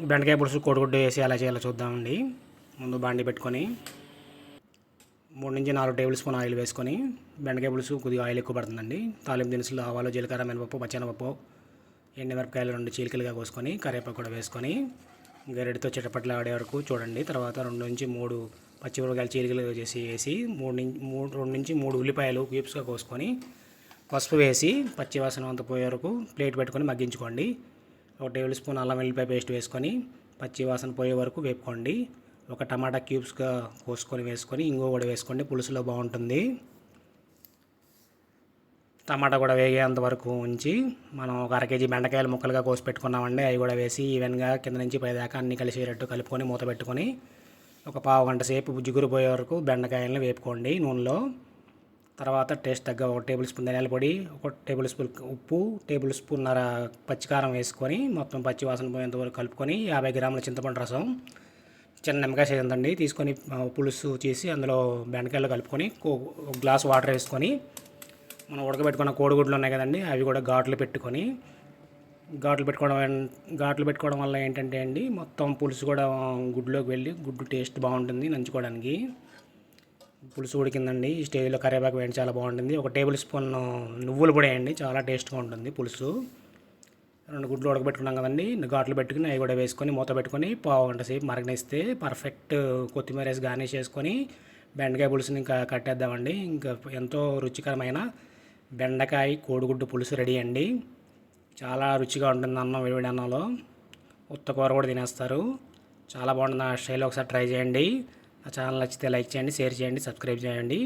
బెండకాయ పులుసు కోడిగుడ్డు వేసి ఎలా చేయాలో చూద్దామండి. ముందు బాండి పెట్టుకొని 3-4 టేబుల్ స్పూన్ ఆయిల్ వేసుకొని, బెండకాయ పులుసు కొద్దిగా ఆయిల్ ఎక్కువ పడుతుందండి. తాలింపు దినుసులు, ఆవాలు, జీలకర్ర, మినపప్పు, పచ్చెనపప్పు, ఎండుమిరపకాయలు 2 చీలికలుగా కోసుకొని, కరివేపాకు కూడా వేసుకొని గరిటెతో చిటపట్లు ఆడే వరకు చూడండి. తర్వాత 2-3 పచ్చిమిరపకాయలు చీలికలుగా వేసి 2-3 ఉల్లిపాయలు క్యూబ్స్గా కోసుకొని పసుపు వేసి పచ్చివాసన అంతా పోయే వరకు ప్లేట్ పెట్టుకొని మగ్గించుకోండి. 1 టేబుల్ స్పూన్ అల్లం వెల్లిపాయ పేస్ట్ వేసుకొని పచ్చివాసన పోయే వరకు వేపుకోండి. 1 టమాటా క్యూబ్స్గా కోసుకొని వేసుకొని ఇంగువ కూడా వేసుకోండి, పులుసులో బాగుంటుంది. టమాటా కూడా వేగేంత వరకు ఉంచి మనం 1/2 కేజీ బెండకాయలు ముక్కలుగా కోసి పెట్టుకున్నామండి. అవి కూడా వేసి ఈవెన్గా కింద నుంచి పై దాకా అన్ని కలిసేటట్టు కలుపుకొని మూత పెట్టుకొని ఒక పావు గంట సేపు జిగురు పోయే వరకు బెండకాయలను వేపుకోండి నూనెలో. తర్వాత టేస్ట్ తగ్గ 1 టేబుల్ స్పూన్ ధనియాల పొడి, 1 టేబుల్ స్పూన్ ఉప్పు, 1 టేబుల్ స్పూన్నర పచ్చికారం వేసుకొని మొత్తం పచ్చివాసన పోయేంత వరకు కలుపుకొని 50 గ్రాముల చింతపండు రసం, చిన్న నిమ్మకాయ సైజంతండి తీసుకొని పులుసు చేసి అందులో బెండకాయలు కలుపుకొని 1 గ్లాస్ వాటర్ వేసుకొని మనం ఉడకబెట్టుకున్న కోడిగుడ్లు ఉన్నాయి కదండి, అవి కూడా ఘాట్లు పెట్టుకోవడం వల్ల ఏంటంటే అండి మొత్తం పులుసు కూడా గుడ్లోకి వెళ్ళి గుడ్డు టేస్ట్ బాగుంటుంది నంచుకోవడానికి. పులుసు ఉడికిందండి. ఈ స్టేజ్లో కరివేపాకు వేయండి, చాలా బాగుంటుంది. 1 టేబుల్ స్పూన్ నువ్వులు పొడి వేయండి, చాలా టేస్ట్గా ఉంటుంది పులుసు. 2 గుడ్లు ఉడకబెట్టుకున్నాం కదండి, ఘాట్లు పెట్టుకుని అవి కూడా వేసుకొని మూత పెట్టుకొని పావు గంట సేపు మరగనిస్తే పర్ఫెక్ట్ కొత్తిమీర వేసి గార్నిష్ చేసుకొని బెండకాయ పులుసుని ఇంకా కట్టేద్దామండి. ఇంకా ఎంతో రుచికరమైన బెండకాయ కోడిగుడ్డు పులుసు రెడీ అండి. చాలా రుచిగా ఉంటుంది అన్నం, వేడి అన్నంలో. ఉత్త కూర కూడా తినేస్తారు. చాలా బాగుంటుంది. ఆ స్టైల్లో ఒకసారి ట్రై చేయండి. నా ఛానల్ నచ్చితే లైక్ చేయండి, షేర్ చేయండి, సబ్స్క్రైబ్ చేయండి.